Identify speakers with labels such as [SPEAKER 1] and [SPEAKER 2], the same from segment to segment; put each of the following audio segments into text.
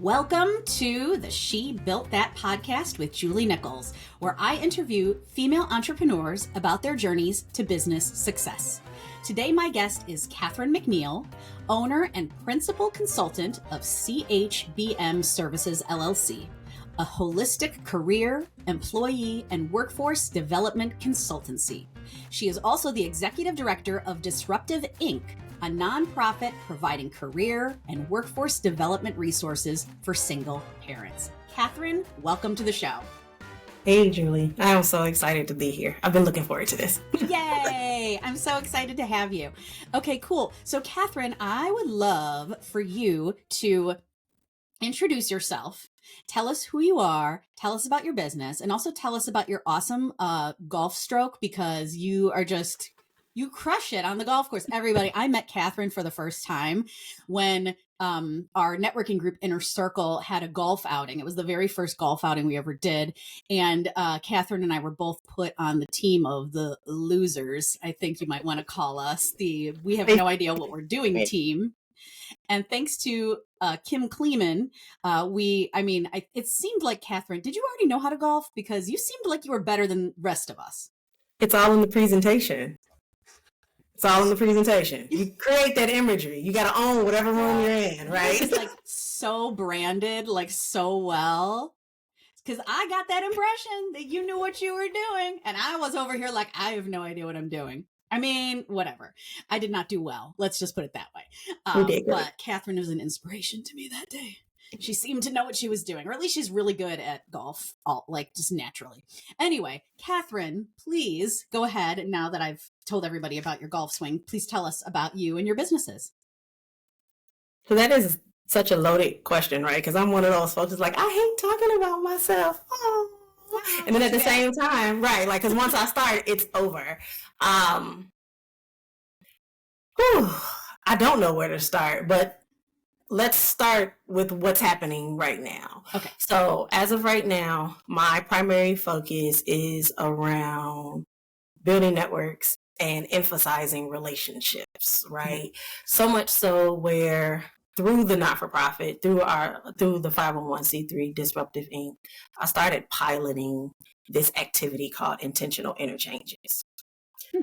[SPEAKER 1] Welcome to the She Built That podcast with Julie Nichols, where I interview female entrepreneurs about their journeys to business success. Today, my guest is Catherine McNeil, owner and principal consultant of CHBM Services, LLC, a holistic career, employee, and workforce development consultancy. She is also the executive director of Disruptive Inc., a nonprofit providing career and workforce development resources for single parents. Catherine, welcome to the show.
[SPEAKER 2] Hey, Julie. I am so excited to be here. I've been looking forward to this.
[SPEAKER 1] Yay! I'm so excited to have you. Okay, cool. So, Catherine, I would love for you to introduce yourself. Tell us who you are, tell us about your business, and also tell us about your awesome golf stroke, because you crush it on the golf course. Everybody, I met Catherine for the first time when our networking group Inner Circle had a golf outing. It was the very first golf outing we ever did. And Catherine and I were both put on the team of the losers. I think you might want to call us the we have no idea what we're doing team. And thanks to Kim Kleeman, it seemed like, Catherine, did you already know how to golf? Because you seemed like you were better than the rest of us.
[SPEAKER 2] It's all in the presentation. It's all in the presentation. You create that imagery. You got to own whatever room you're in, right?
[SPEAKER 1] It's like so branded, like so well. Because I got that impression that you knew what you were doing. And I was over here like, I have no idea what I'm doing. I mean, whatever. I did not do well. Let's just put it that way. But Catherine was an inspiration to me that day. She seemed to know what she was doing, or at least she's really good at golf, just naturally. Anyway, Catherine, please go ahead. Now that I've told everybody about your golf swing, please tell us about you and your businesses.
[SPEAKER 2] So that is such a loaded question, right? Because I'm one of those folks that's like, I hate talking about myself. Oh. And then at the same time, right, like, because once I start, it's over. I don't know where to start, but let's start with what's happening right now.
[SPEAKER 1] Okay.
[SPEAKER 2] So as of right now, my primary focus is around building networks and emphasizing relationships, right? Mm-hmm. So much so where through the not-for-profit, through the 501c3 Disruptive Inc., I started piloting this activity called intentional interchanges.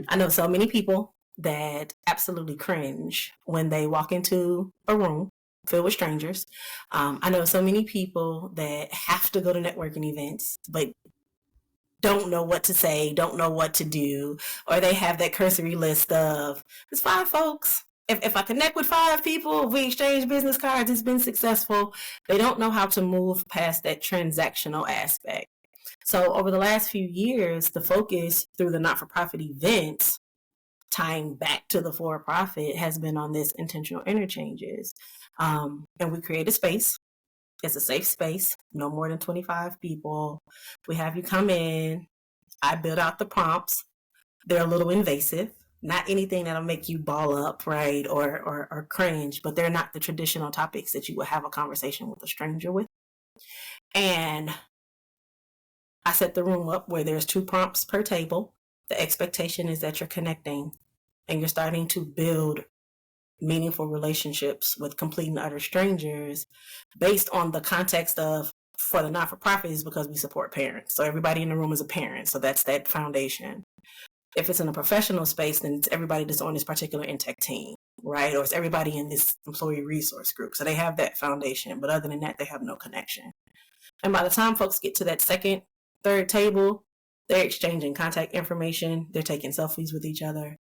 [SPEAKER 2] I know so many people that absolutely cringe when they walk into a room filled with strangers. I know so many people that have to go to networking events, but don't know what to say, don't know what to do, or they have that cursory list of, there's 5 folks. If I connect with 5 people, we exchange business cards, it's been successful. They don't know how to move past that transactional aspect. So over the last few years, the focus through the not-for-profit events, tying back to the for-profit, has been on this intentional interchanges. And we create a space. It's a safe space, no more than 25 people. We have you come in. I build out the prompts. They're a little invasive. Not anything that'll make you ball up, right, or cringe, but they're not the traditional topics that you would have a conversation with a stranger with. And I set the room up where there's 2 prompts per table. The expectation is that you're connecting and you're starting to build meaningful relationships with complete and utter strangers based on the context of, for the not-for-profit, is because we support parents. So everybody in the room is a parent. So that's that foundation. If it's in a professional space, then it's everybody that's on this particular Intech team, right? Or it's everybody in this employee resource group. So they have that foundation. But other than that, they have no connection. And by the time folks get to that second, third table, they're exchanging contact information. They're taking selfies with each other.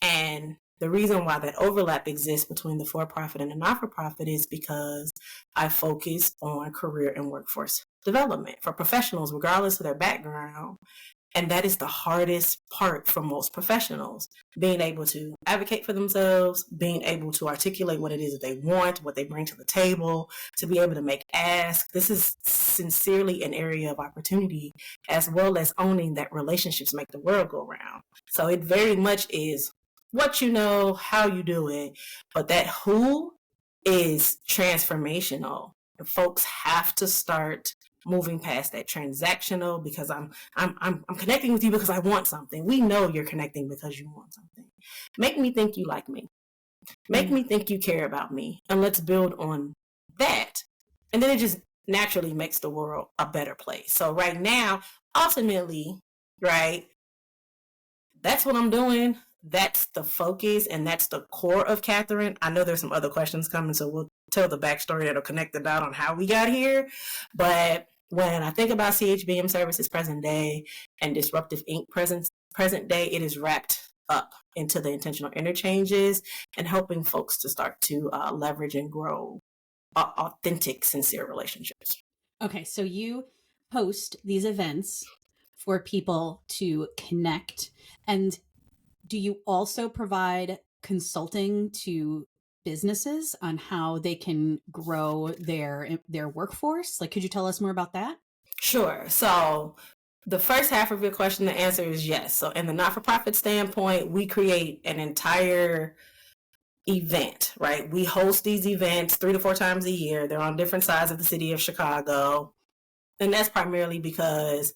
[SPEAKER 2] And the reason why that overlap exists between the for-profit and the not-for-profit is because I focus on career and workforce development for professionals, regardless of their background. And that is the hardest part for most professionals, being able to advocate for themselves, being able to articulate what it is that they want, what they bring to the table, to be able to make asks. This is sincerely an area of opportunity, as well as owning that relationships make the world go round. So it very much is what you know, how you do it, but that who is transformational. Folks have to start moving past that transactional, because I'm connecting with you because I want something. We know you're connecting because you want something. Make me think you like me. Make me think you care about me. And let's build on that And then it just naturally makes the world a better place. So right now, ultimately, right, that's what I'm doing. That's the focus and that's the core of Catherine. I know there's some other questions coming, so we'll tell the backstory that'll connect the dot on how we got here. But when I think about CHBM Services present day and Disruptive Inc. present day, it is wrapped up into the intentional interchanges and helping folks to start to leverage and grow authentic, sincere relationships.
[SPEAKER 1] Okay, so you host these events for people to connect. And do you also provide consulting to businesses on how they can grow their workforce? Like, could you tell us more about that?
[SPEAKER 2] Sure. So the first half of your question, the answer is yes. So in the not-for-profit standpoint, we create an entire event, right? We host these events 3 to 4 times a year. They're on different sides of the city of Chicago. And that's primarily because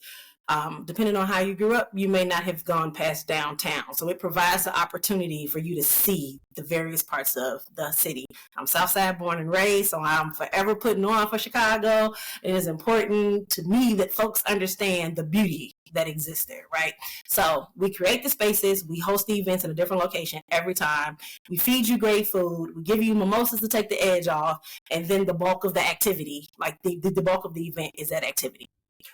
[SPEAKER 2] depending on how you grew up, you may not have gone past downtown. So it provides the opportunity for you to see the various parts of the city. I'm Southside born and raised, so I'm forever putting on for Chicago. It is important to me that folks understand the beauty that exists there, right? So we create the spaces, we host the events in a different location every time. We feed you great food, we give you mimosas to take the edge off, and then the bulk of the activity, like the bulk of the event is that activity.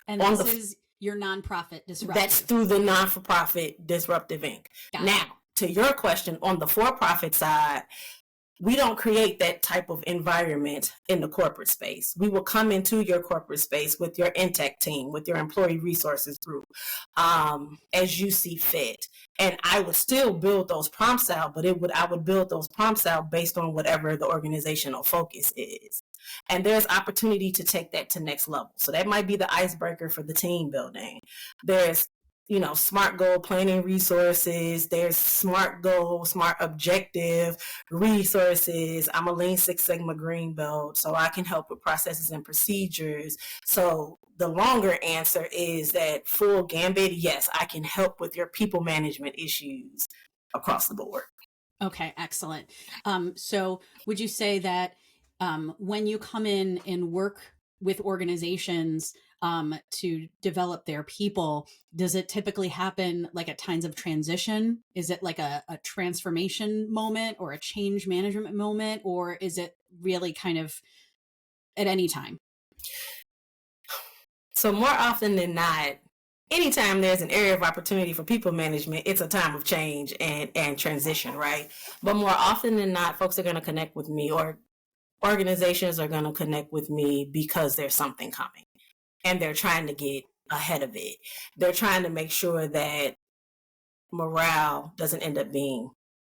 [SPEAKER 1] And this is your nonprofit Disruptive.
[SPEAKER 2] That's through the non-for-profit Disruptive Inc. Now, to your question, on the for-profit side, we don't create that type of environment in the corporate space. We will come into your corporate space with your Intech team, with your employee resources group, as you see fit. And I would still build those prompts out, but I would build those prompts out based on whatever the organizational focus is. And there's opportunity to take that to next level. So that might be the icebreaker for the team building. There's SMART goal planning resources. There's SMART goal, SMART objective resources. I'm a Lean Six Sigma green belt, so I can help with processes and procedures. So the longer answer is that full gambit, yes, I can help with your people management issues across the board.
[SPEAKER 1] Okay, excellent. So would you say that when you come in and work with organizations to develop their people, does it typically happen like at times of transition? Is it like a transformation moment or a change management moment, or is it really kind of at any time?
[SPEAKER 2] So more often than not, anytime there's an area of opportunity for people management, it's a time of change and transition, right? But more often than not, folks are going to connect with me, or organizations are going to connect with me because there's something coming and they're trying to get ahead of it. They're trying to make sure that morale doesn't end up being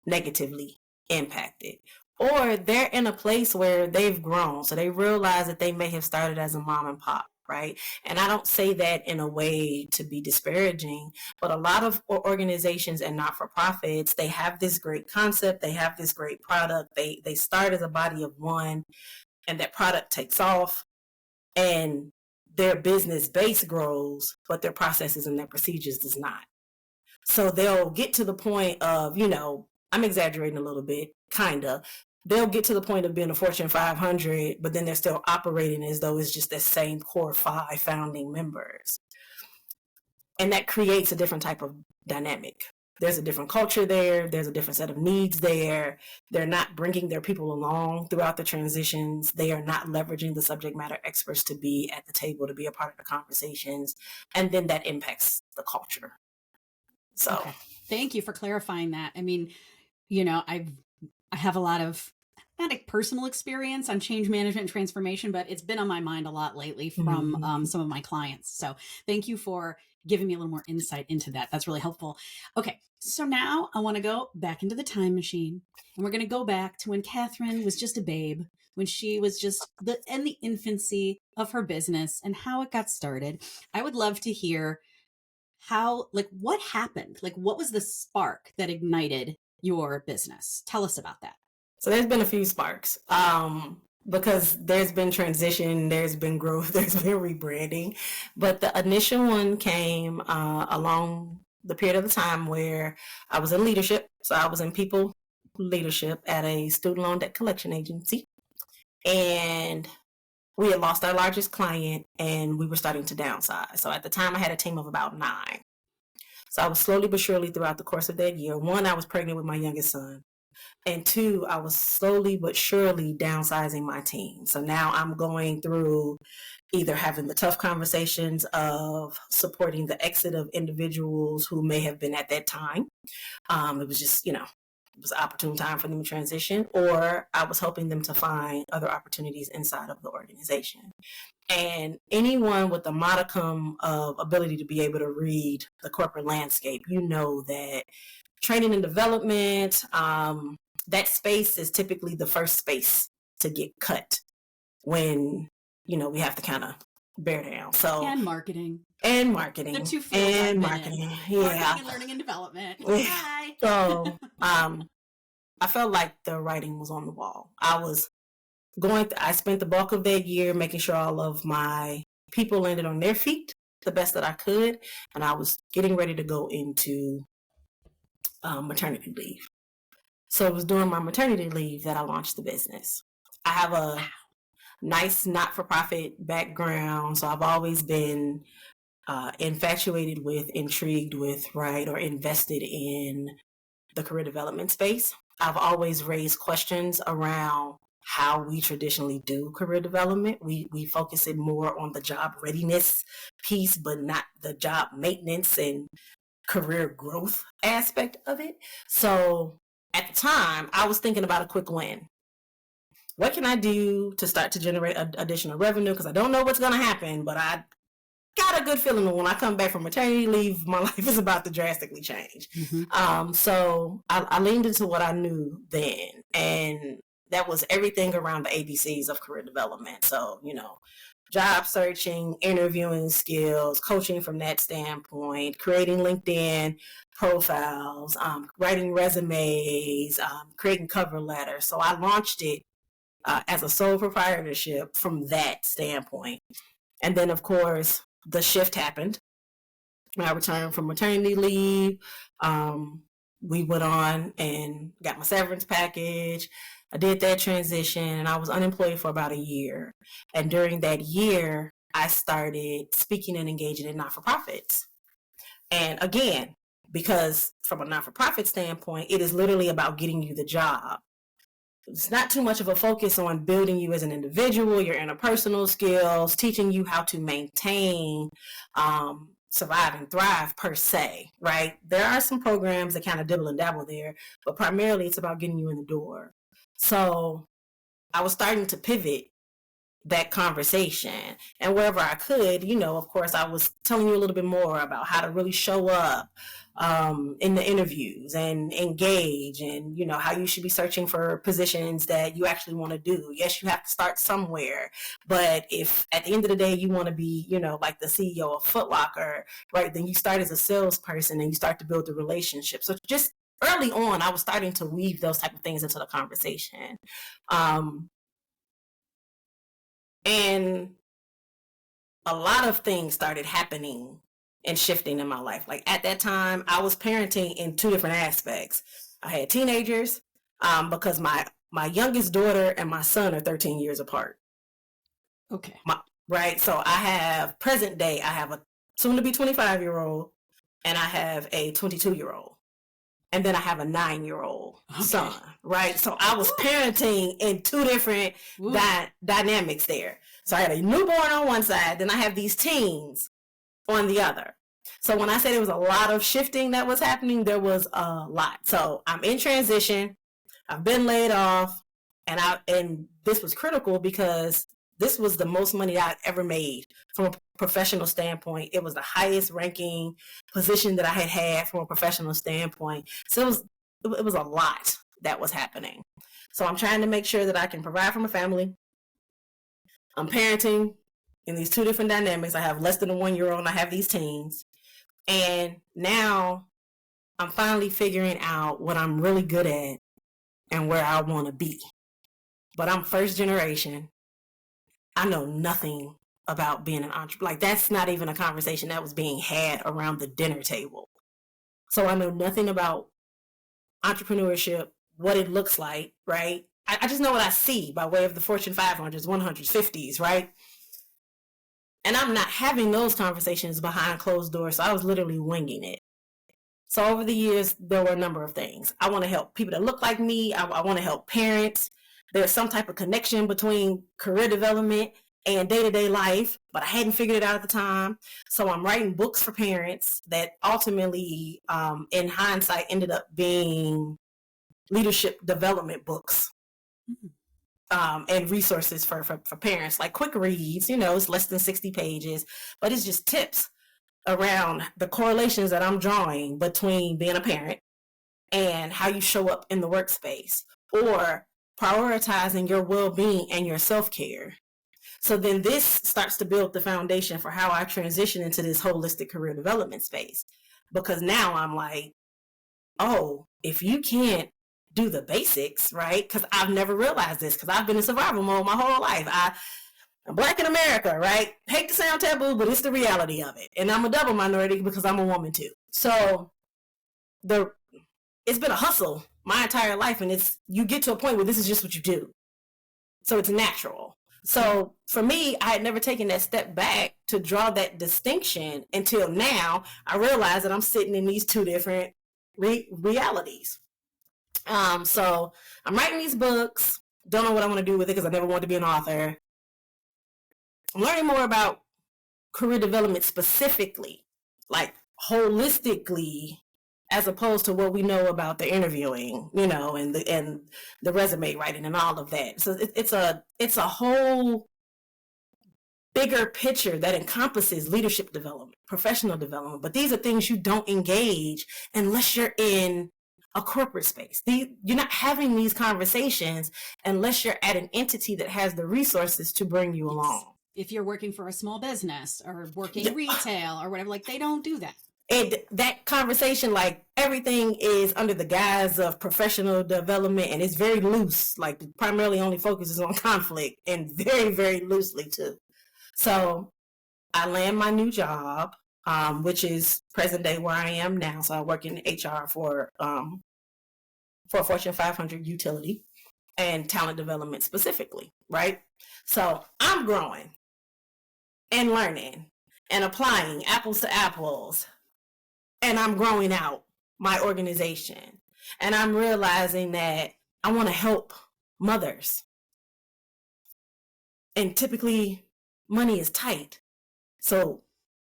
[SPEAKER 2] negatively impacted. Or they're in a place where they've grown, so they realize that they may have started as a mom and pop, right? And I don't say that in a way to be disparaging, but a lot of organizations and not-for-profits, they have this great concept, they have this great product, they start as a body of one, and that product takes off, and their business base grows, but their processes and their procedures does not. So they'll get to the point of, I'm exaggerating a little bit, kind of. They'll get to the point of being a Fortune 500, but then they're still operating as though it's just the same core 5 founding members. And that creates a different type of dynamic. There's a different culture there. There's a different set of needs there. They're not bringing their people along throughout the transitions. They are not leveraging the subject matter experts to be at the table, to be a part of the conversations. And then that impacts the culture. So
[SPEAKER 1] okay. Thank you for clarifying that. I mean, I have a lot of not a personal experience on change management and transformation, but it's been on my mind a lot lately from some of my clients. So thank you for giving me a little more insight into that. That's really helpful. Okay, so now I want to go back into the time machine, and we're going to go back to when Catherine was just a babe, when she was just in the infancy of her business and how it got started. I would love to hear what happened? Like, what was the spark that ignited your business? Tell us about that.
[SPEAKER 2] So there's been a few sparks because there's been transition, there's been growth, there's been rebranding. But the initial one came along the period of the time where I was in leadership. So I was in people leadership at a student loan debt collection agency. And we had lost our largest client and we were starting to downsize. So at the time I had a team of about 9. So I was slowly but surely throughout the course of that year. 1, I was pregnant with my youngest son. And 2, I was slowly but surely downsizing my team. So now I'm going through either having the tough conversations of supporting the exit of individuals who may have been at that time. It was just, it was an opportune time for them to transition, or I was helping them to find other opportunities inside of the organization. And anyone with a modicum of ability to be able to read the corporate landscape, that training and development, that space is typically the first space to get cut when, we have to kind of bear down. So
[SPEAKER 1] and marketing.
[SPEAKER 2] The
[SPEAKER 1] two fields
[SPEAKER 2] and
[SPEAKER 1] I've
[SPEAKER 2] marketing.
[SPEAKER 1] been in.
[SPEAKER 2] Yeah.
[SPEAKER 1] Marketing and learning and development. Hi.
[SPEAKER 2] So I felt like the writing was on the wall. I spent the bulk of that year making sure all of my people landed on their feet the best that I could. And I was getting ready to go into maternity leave. So it was during my maternity leave that I launched the business. I have a nice not-for-profit background, so I've always been infatuated with, intrigued with, right, or invested in the career development space. I've always raised questions around how we traditionally do career development. We focus it more on the job readiness piece, but not the job maintenance and career growth aspect of it. So at the time, I was thinking about a quick win. What can I do to start to generate additional revenue? Because I don't know what's going to happen, but I got a good feeling that when I come back from maternity leave, my life is about to drastically change. Mm-hmm. So I leaned into what I knew then, and that was everything around the ABCs of career development. So, job searching, interviewing skills, coaching from that standpoint, creating LinkedIn profiles, writing resumes, creating cover letters. So I launched it as a sole proprietorship from that standpoint. And then, of course, the shift happened. When I returned from maternity leave, we went on and got my severance package. I did that transition, and I was unemployed for about a year. And during that year, I started speaking and engaging in not-for-profits. And again, because from a not-for-profit standpoint, it is literally about getting you the job. It's not too much of a focus on building you as an individual, your interpersonal skills, teaching you how to maintain, survive and thrive per se, right? There are some programs that kind of dibble and dabble there, but primarily it's about getting you in the door. So I was starting to pivot that conversation, and wherever I could, of course, I was telling you a little bit more about how to really show up in the interviews and engage, and how you should be searching for positions that you actually want to do. Yes, you have to start somewhere, but if at the end of the day you want to be like the CEO of Foot Locker, right, then you start as a salesperson and you start to build the relationship. So just early on, I was starting to weave those type of things into the conversation, and a lot of things started happening and shifting in my life. Like at that time, I was parenting in 2 different aspects. I had teenagers because my youngest daughter and my son are 13 years apart.
[SPEAKER 1] Okay.
[SPEAKER 2] Right. So I have present day, I have a soon to be 25-year-old and I have a 22-year-old. And then I have a 9-year-old son, right? So I was parenting in 2 different dynamics there. So I had a newborn on one side, then I have these teens on the other. So when I said there was a lot of shifting that was happening, there was a lot. So I'm in transition. I've been laid off, and this was critical because this was the most money I'd ever made from a professional standpoint. It was the highest ranking position that I had had from a professional standpoint. So it was a lot that was happening. So I'm trying to make sure that I can provide for my family. I'm parenting in these 2 different dynamics. I have less than a 1-year-old and I have these teens. And now I'm finally figuring out what I'm really good at and where I want to be. But I'm first generation. I know nothing about being an entrepreneur. Like, that's not even a conversation that was being had around the dinner table. So I know nothing about entrepreneurship, what it looks like, right? I just know what I see by way of the Fortune 500s, 150s, right? And I'm not having those conversations behind closed doors. So I was literally winging it. So over the years, there were a number of things. I want to help people that look like me. I want to help parents. There's some type of connection between career development and day-to-day life, but I hadn't figured it out at the time. So I'm writing books for parents that ultimately, in hindsight, ended up being leadership development books. And resources for parents, like quick reads, it's less than 60 pages, but it's just tips around the correlations that I'm drawing between being a parent and how you show up in the workspace, or prioritizing your well-being and your self-care. So then this starts to build the foundation for how I transition into this holistic career development space. Because now I'm like, oh, if you can't do the basics, right? Because I've never realized this, because I've been in survival mode my whole life. I'm Black in America, right? Hate to sound taboo, but it's the reality of it. And I'm a double minority because I'm a woman too. So it's been a hustle my entire life, and you get to a point where this is just what you do. So it's natural. So for me, I had never taken that step back to draw that distinction until now. I realize that I'm sitting in these two different realities. So I'm writing these books. Don't know what I want to do with it because I never wanted to be an author. I'm learning more about career development specifically, like holistically, as opposed to what we know about the interviewing, and the resume writing and all of that. So it's a whole bigger picture that encompasses leadership development, professional development. But these are things you don't engage unless you're in a corporate space. You're not having these conversations unless you're at an entity that has the resources to bring you along.
[SPEAKER 1] If you're working for a small business or working retail or whatever, like they don't do that.
[SPEAKER 2] And that conversation, like everything is under the guise of professional development, and it's very loose, like primarily only focuses on conflict, and very, very loosely too. So I land my new job, which is present day where I am now. So I work in HR for a Fortune 500 utility and talent development specifically, right? So I'm growing and learning and applying apples to apples, and I'm growing out my organization, and I'm realizing that I want to help mothers, and typically money is tight. So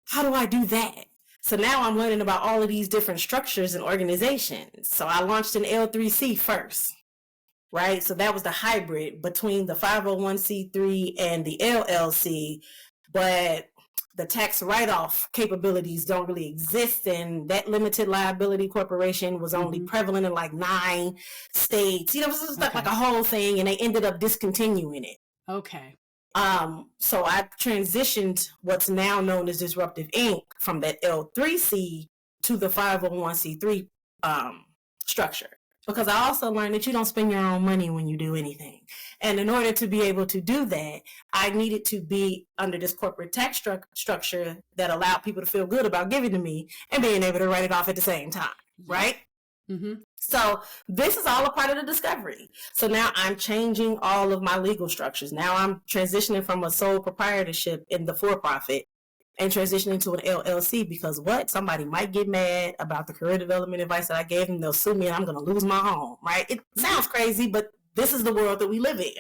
[SPEAKER 2] how do I do that? So now I'm learning about all of these different structures and organizations. So I launched an L3C first, right? So that was the hybrid between the 501c3 and the LLC, but the tax write-off capabilities don't really exist, and that limited liability corporation was only prevalent in like 9 states. It was just like a whole thing, and they ended up discontinuing it.
[SPEAKER 1] Okay.
[SPEAKER 2] So I transitioned what's now known as Disruptive Inc. from that L3C to the 501c3 structure, because I also learned that you don't spend your own money when you do anything. And in order to be able to do that, I needed to be under this corporate tax structure that allowed people to feel good about giving to me and being able to write it off at the same time, right? Mm-hmm. So this is all a part of the discovery. So now I'm changing all of my legal structures. Now I'm transitioning from a sole proprietorship in the for-profit and transitioning to an LLC, because somebody might get mad about the career development advice that I gave them. They'll sue me and I'm going to lose my home, right? It sounds crazy, but this is the world that we live in.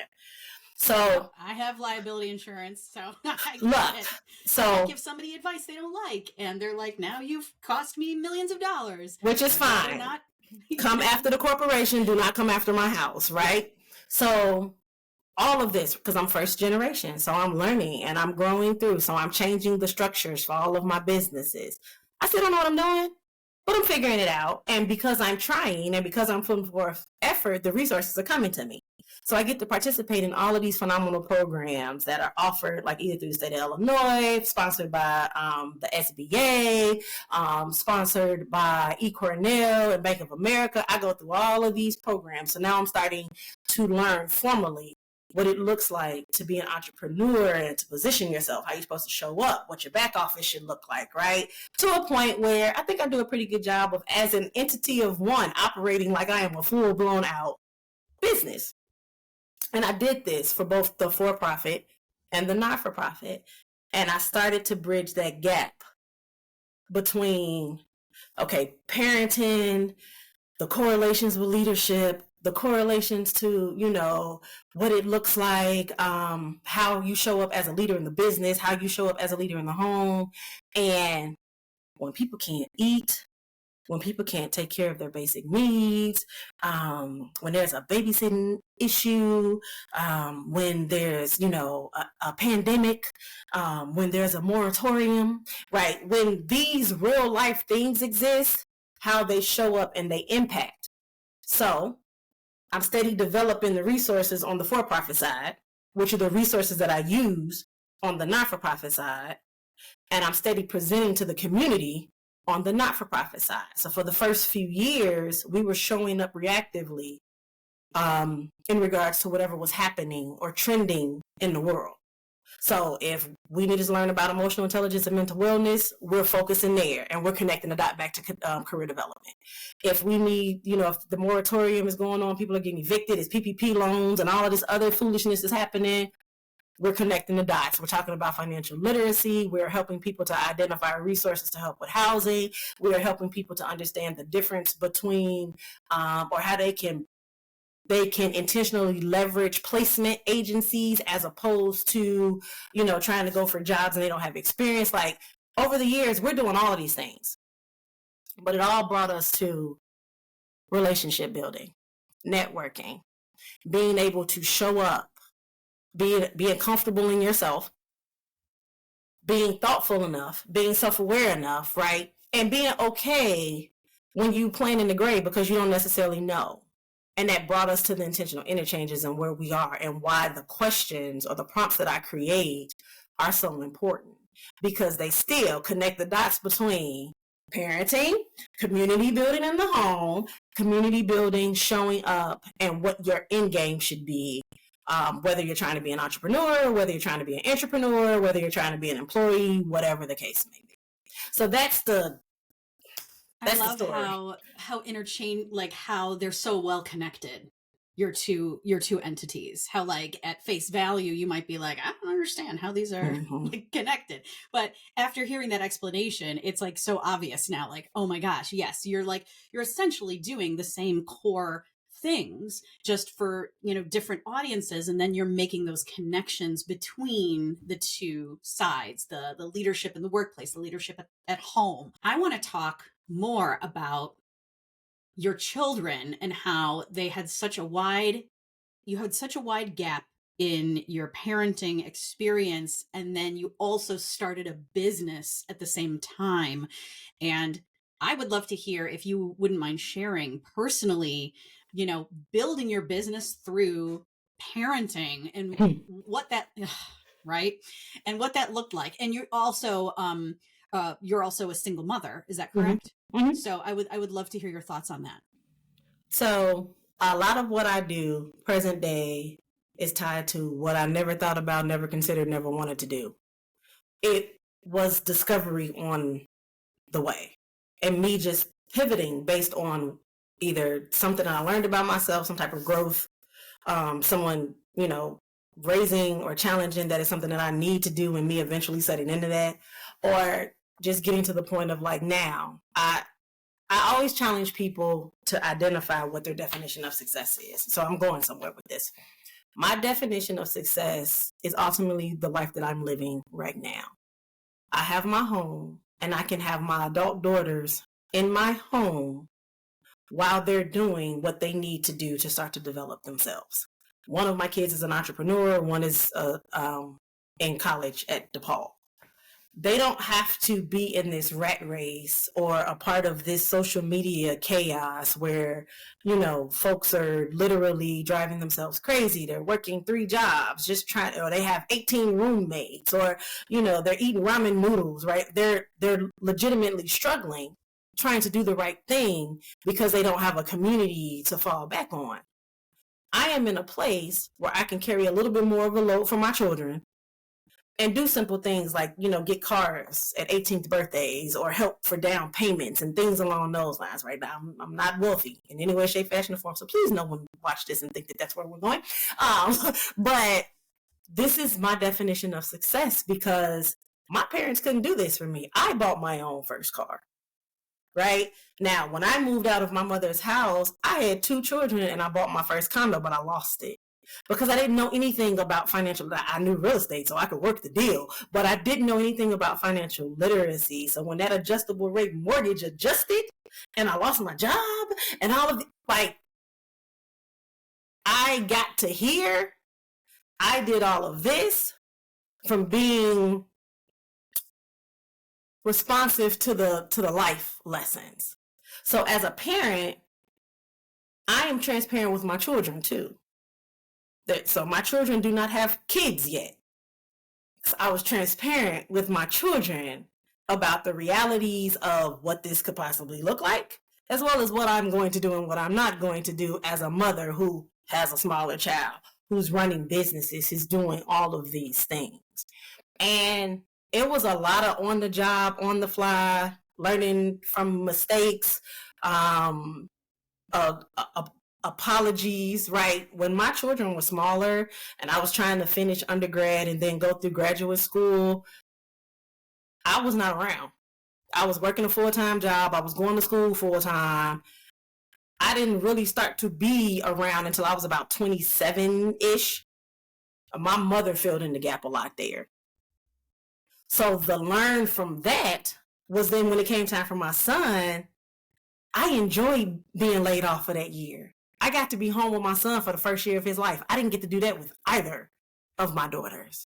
[SPEAKER 2] So
[SPEAKER 1] I have liability insurance, so I
[SPEAKER 2] look,
[SPEAKER 1] it.
[SPEAKER 2] So
[SPEAKER 1] I give somebody advice they don't like, and they're like, now you've cost me millions of dollars.
[SPEAKER 2] Which is fine. Come after the corporation, do not come after my house, right? So all of this, because I'm first generation, so I'm learning and I'm growing through. So I'm changing the structures for all of my businesses. I still don't know what I'm doing, but I'm figuring it out. And because I'm trying and because I'm putting forth effort, the resources are coming to me. So I get to participate in all of these phenomenal programs that are offered, like either through the state of Illinois, sponsored by the SBA, sponsored by eCornell and Bank of America. I go through all of these programs. So now I'm starting to learn formally what it looks like to be an entrepreneur and to position yourself, how you're supposed to show up, what your back office should look like, right? To a point where I think I do a pretty good job of, as an entity of one, operating like I am a full-blown out business. And I did this for both the for-profit and the not-for-profit. And I started to bridge that gap between, okay, parenting, the correlations with leadership, the correlations to, what it looks like, how you show up as a leader in the business, how you show up as a leader in the home. And when people can't eat, when people can't take care of their basic needs, when there's a babysitting issue, when there's, a pandemic, when there's a moratorium, right? When these real life things exist, how they show up and they impact. So I'm steady developing the resources on the for-profit side, which are the resources that I use on the not-for-profit side. And I'm steady presenting to the community on the not-for-profit side. So for the first few years, we were showing up reactively in regards to whatever was happening or trending in the world. So if we need to learn about emotional intelligence and mental wellness, we're focusing there and we're connecting the dot back to career development. If we need, if the moratorium is going on, people are getting evicted, it's PPP loans and all of this other foolishness is happening, we're connecting the dots. We're talking about financial literacy. We're helping people to identify resources to help with housing. We are helping people to understand the difference between or how they can intentionally leverage placement agencies as opposed to, trying to go for jobs and they don't have experience. Like over the years, we're doing all of these things, but it all brought us to relationship building, networking, being able to show up, being comfortable in yourself, being thoughtful enough, being self-aware enough, right? And being okay when you playing in the gray because you don't necessarily know. And that brought us to the intentional interchanges and where we are and why the questions or the prompts that I create are so important, because they still connect the dots between parenting, community building in the home, community building, showing up, and what your end game should be. Whether you're trying to be an entrepreneur, whether you're trying to be an entrepreneur, whether you're trying to be an employee, whatever the case may be. So that's the
[SPEAKER 1] story. How how they're so well connected. Your two entities. How like at face value you might be like, I don't understand how these are connected. But after hearing that explanation, it's like so obvious now. Like, oh my gosh, yes, you're essentially doing the same core things just for different audiences, and then you're making those connections between the two sides, the leadership in the workplace, the leadership at home. I want to talk more about your children and how they had such a wide gap in your parenting experience, and then you also started a business at the same time. And I would love to hear, if you wouldn't mind sharing personally, building your business through parenting and what that, right? And what that looked like. And you're also a single mother. Is that correct? Mm-hmm. So I would love to hear your thoughts on that.
[SPEAKER 2] So a lot of what I do present day is tied to what I never thought about, never considered, never wanted to do. It was discovery on the way and me just pivoting based on either something that I learned about myself, some type of growth, someone, raising or challenging that is something that I need to do, and me eventually setting into that, or just getting to the point of like, now I always challenge people to identify what their definition of success is. So I'm going somewhere with this. My definition of success is ultimately the life that I'm living right now. I have my home, and I can have my adult daughters in my home while they're doing what they need to do to start to develop themselves. One of my kids is an entrepreneur. One is in college at DePaul. They don't have to be in this rat race or a part of this social media chaos where, folks are literally driving themselves crazy. They're working 3 jobs, or they have 18 roommates, or, they're eating ramen noodles, right? They're legitimately struggling, trying to do the right thing because they don't have a community to fall back on. I am in a place where I can carry a little bit more of a load for my children, and do simple things like, get cars at 18th birthdays or help for down payments and things along those lines. Right now, I'm not wealthy in any way, shape, fashion, or form. So please no one watch this and think that that's where we're going. But this is my definition of success because my parents couldn't do this for me. I bought my own first car. Right now, when I moved out of my mother's house, I had 2 children and I bought my first condo, but I lost it because I didn't know anything about financial. I knew real estate, so I could work the deal, but I didn't know anything about financial literacy. So when that adjustable rate mortgage adjusted and I lost my job and all of I got to hear, I did all of this from being responsive to the life lessons. So as a parent, I am transparent with my children too. So my children do not have kids yet. So I was transparent with my children about the realities of what this could possibly look like, as well as what I'm going to do and what I'm not going to do as a mother who has a smaller child, who's running businesses, who's doing all of these things. And it was a lot of on the job, on the fly, learning from mistakes, apologies, right? When my children were smaller and I was trying to finish undergrad and then go through graduate school, I was not around. I was working a full-time job. I was going to school full-time. I didn't really start to be around until I was about 27-ish. My mother filled in the gap a lot there. So the learn from that was then when it came time for my son, I enjoyed being laid off for that year. I got to be home with my son for the first year of his life. I didn't get to do that with either of my daughters.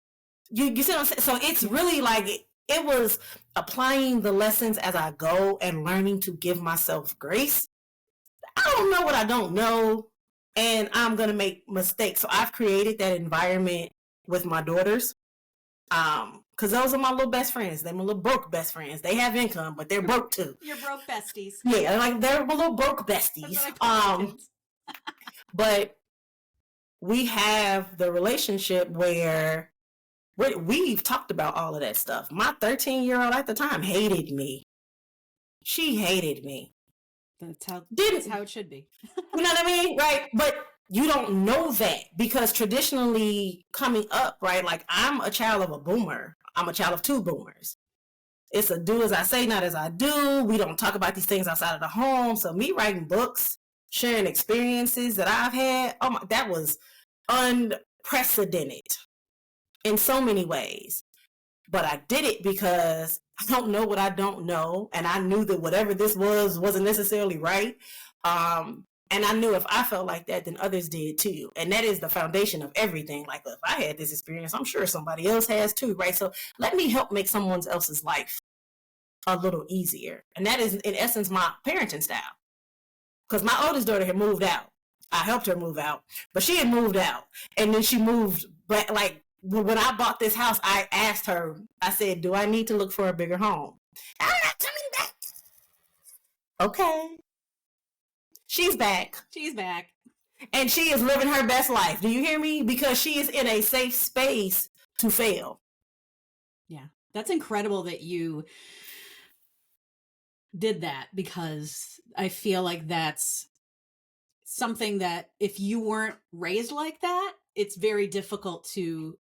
[SPEAKER 2] You see what I'm saying? So it's really like it was applying the lessons as I go and learning to give myself grace. I don't know what I don't know, and I'm going to make mistakes. So I've created that environment with my daughters. Because those are my little best friends. They're my little broke best friends. They have income, but they're broke too.
[SPEAKER 1] You're broke besties.
[SPEAKER 2] Yeah, like they're my little broke besties. But we have the relationship where we've talked about all of that stuff. My 13-year-old at the time hated me. She hated me.
[SPEAKER 1] That's how it should be.
[SPEAKER 2] You know what I mean? Right? But you don't know that because traditionally coming up, right? Like I'm a child of a boomer. I'm a child of 2 boomers. It's a do as I say, not as I do. We don't talk about these things outside of the home. So me writing books, sharing experiences that I've had, that was unprecedented in so many ways. But I did it because I don't know what I don't know. And I knew that whatever this wasn't necessarily right. And I knew if I felt like that, then others did too. And that is the foundation of everything. Like if I had this experience, I'm sure somebody else has too, right? So let me help make someone else's life a little easier. And that is in essence my parenting style. Because my oldest daughter had moved out. I helped her move out, but she had moved out. And then she moved, but like when I bought this house, I asked her, I said, do I need to look for a bigger home? I'm not coming back. Okay. She's back.
[SPEAKER 1] She's back.
[SPEAKER 2] And she is living her best life. Do you hear me? Because she is in a safe space to fail.
[SPEAKER 1] Yeah. That's incredible that you did that because I feel like that's something that if you weren't raised like that, it's very difficult to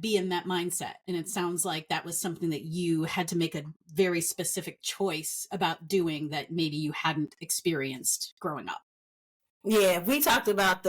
[SPEAKER 1] be in that mindset. And it sounds like that was something that you had to make a very specific choice about doing that maybe you hadn't experienced growing up.
[SPEAKER 2] Yeah, we talked about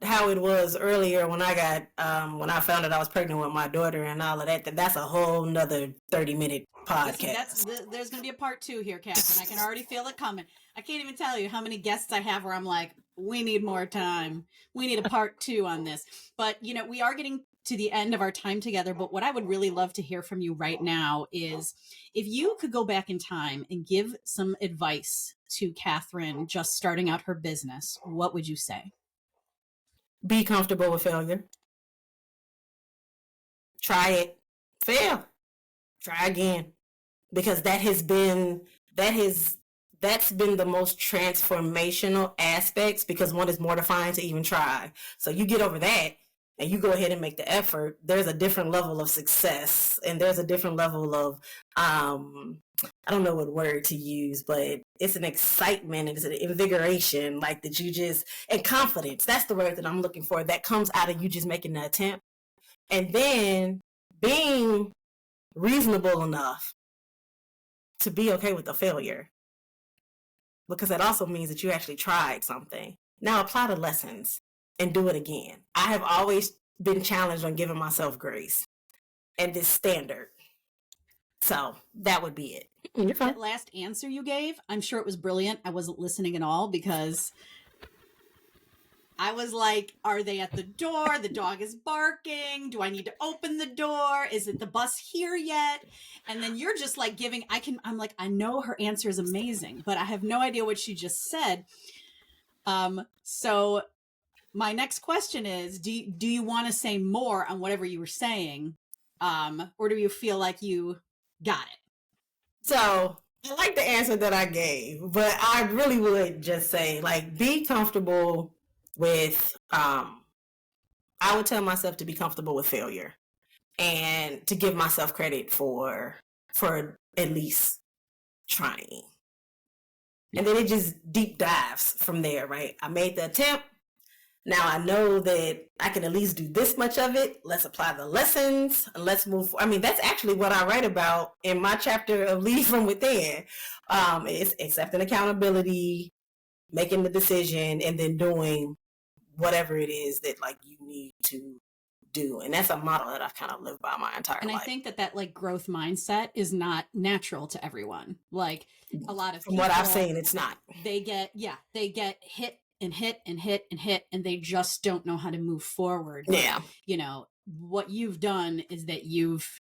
[SPEAKER 2] how it was earlier when when I found out I was pregnant with my daughter and all of that. That's a whole nother 30-minute podcast.
[SPEAKER 1] There's going to be a part 2 here, Catherine. I can already feel it coming. I can't even tell you how many guests I have where I'm like, we need more time. We need a part 2 on this. But, we are getting to the end of our time together. But what I would really love to hear from you right now is if you could go back in time and give some advice to Catherine just starting out her business, what would you say?
[SPEAKER 2] Be comfortable with failure. Try it. Fail. Try again. Because that's been the most transformational aspects because one is mortifying to even try. So you get over that and you go ahead and make the effort, there's a different level of success, and there's a different level of, I don't know what word to use, but it's an excitement and it's an invigoration, like that you just, and confidence. That's the word that I'm looking for, that comes out of you just making the attempt. And then being reasonable enough to be okay with the failure, because that also means that you actually tried something. Now apply the lessons and do it again. I have always been challenged on giving myself grace and this standard. So that would be it.
[SPEAKER 1] You're fine. That last answer you gave, I'm sure it was brilliant. I wasn't listening at all because I was like, are they at the door? The dog is barking. Do I need to open the door? Is it the bus here yet? And then you're just like giving, I'm like, I know her answer is amazing, but I have no idea what she just said. So my next question is, do you want to say more on whatever you were saying? Or do you feel like you got it?
[SPEAKER 2] So I like the answer that I gave, but I really would just say, like, be comfortable with, I would tell myself to be comfortable with failure and to give myself credit for at least trying. And then it just deep dives from there, right? I made the attempt. Now I know that I can at least do this much of it. Let's apply the lessons and let's move forward. I mean, that's actually what I write about in my chapter of Lead from Within. It's accepting accountability, making the decision, and then doing whatever it is that like you need to do. And that's a model that I've kind of lived by my entire life.
[SPEAKER 1] And I think that like growth mindset is not natural to everyone. Like a lot of
[SPEAKER 2] people, from what I've seen, it's not.
[SPEAKER 1] They get hit and hit and hit and hit, and they just don't know how to move forward.
[SPEAKER 2] Yeah.
[SPEAKER 1] But, you know, what you've done is that you've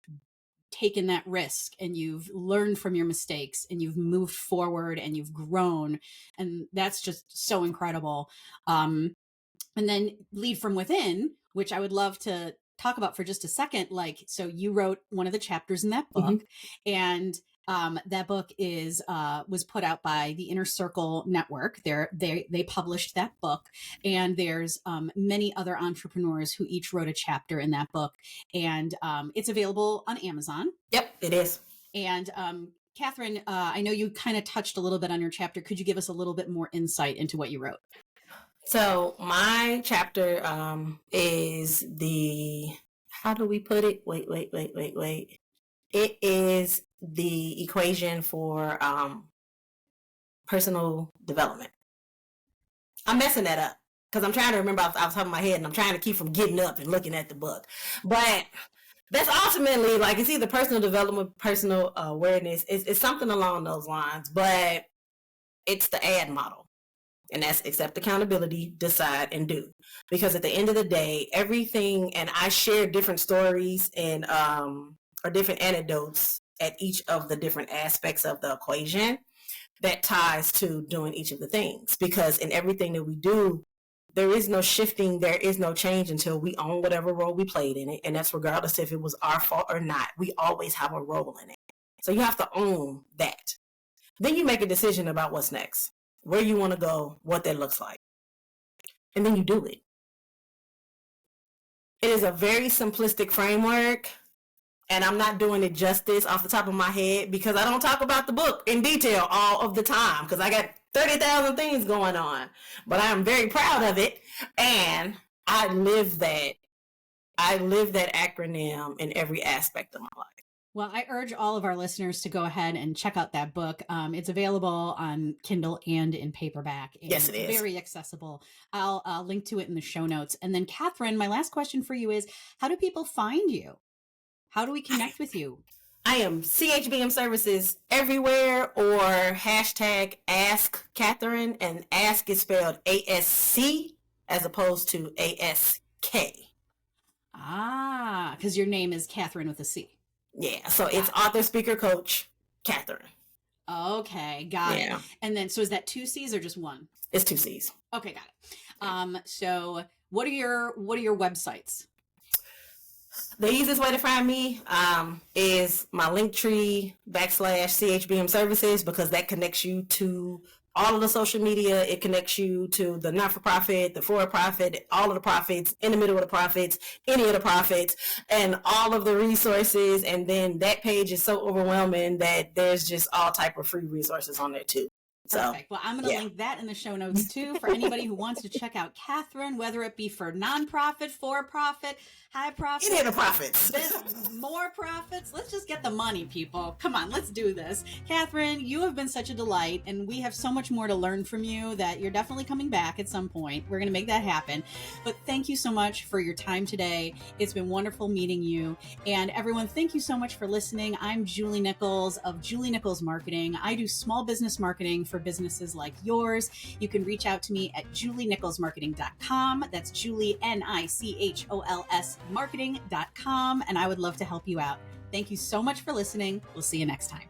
[SPEAKER 1] taken that risk and you've learned from your mistakes and you've moved forward and you've grown. And that's just so incredible. And then Lead from Within, which I would love to talk about for just a second. Like, so you wrote one of the chapters in that book, and that book was put out by the Inner Circle Network. They published that book, and there's many other entrepreneurs who each wrote a chapter in that book, and it's available on Amazon.
[SPEAKER 2] Yep, it is.
[SPEAKER 1] And Catherine, I know you kind of touched a little bit on your chapter. Could you give us a little bit more insight into what you wrote?
[SPEAKER 2] So my chapter is how do we put it? Wait. It is the equation for personal development. I'm messing that up because I'm trying to remember off the top of my head, and I'm trying to keep from getting up and looking at the book. But that's ultimately, like, it's either personal development, personal awareness. It's something along those lines, but it's the ADD model. And that's accept accountability, decide, and do. Because at the end of the day, everything, and I share different stories and or different anecdotes at each of the different aspects of the equation that ties to doing each of the things. Because in everything that we do, there is no shifting, there is no change until we own whatever role we played in it. And that's regardless if it was our fault or not. We always have a role in it. So you have to own that. Then you make a decision about what's next, where you want to go, what that looks like. And then you do it. It is a very simplistic framework, and I'm not doing it justice off the top of my head because I don't talk about the book in detail all of the time because I got 30,000 things going on. But I am very proud of it, and I live that acronym in every aspect of my life.
[SPEAKER 1] Well, I urge all of our listeners to go ahead and check out that book. It's available on Kindle and in paperback. And
[SPEAKER 2] yes, it is.
[SPEAKER 1] Very accessible. I'll link to it in the show notes. And then, Catherine, my last question for you is, how do people find you? How do we connect with you?
[SPEAKER 2] I am CHBM Services everywhere, or hashtag Ask Catherine, and Ask is spelled ASC as opposed to ASK.
[SPEAKER 1] Ah, because your name is Catherine with a C.
[SPEAKER 2] Yeah, so it's author, speaker, coach, Catherine.
[SPEAKER 1] Okay, got it. And then, so is that 2 C's or just one?
[SPEAKER 2] It's 2 C's.
[SPEAKER 1] Okay, got it. So what are your websites?
[SPEAKER 2] The easiest way to find me is my Linktree / CHBM Services, because that connects you to all of the social media. It connects you to the not-for-profit, the for-profit, all of the profits, in the middle of the profits, any of the profits, and all of the resources. And then that page is so overwhelming that there's just all type of free resources on there too. So,
[SPEAKER 1] perfect. Well, I'm going to link that in the show notes too for anybody who wants to check out Catherine, whether it be for nonprofit, for-profit, high profit,
[SPEAKER 2] any of the profits,
[SPEAKER 1] more profits. Let's just get the money, people. Come on, let's do this. Catherine, you have been such a delight, and we have so much more to learn from you that you're definitely coming back at some point. We're going to make that happen. But thank you so much for your time today. It's been wonderful meeting you. And everyone, thank you so much for listening. I'm Julie Nichols of Julie Nichols Marketing. I do small business marketing for businesses like yours. You can reach out to me at julienicholsmarketing.com. That's Julie, Nichols marketing.com. And I would love to help you out. Thank you so much for listening. We'll see you next time.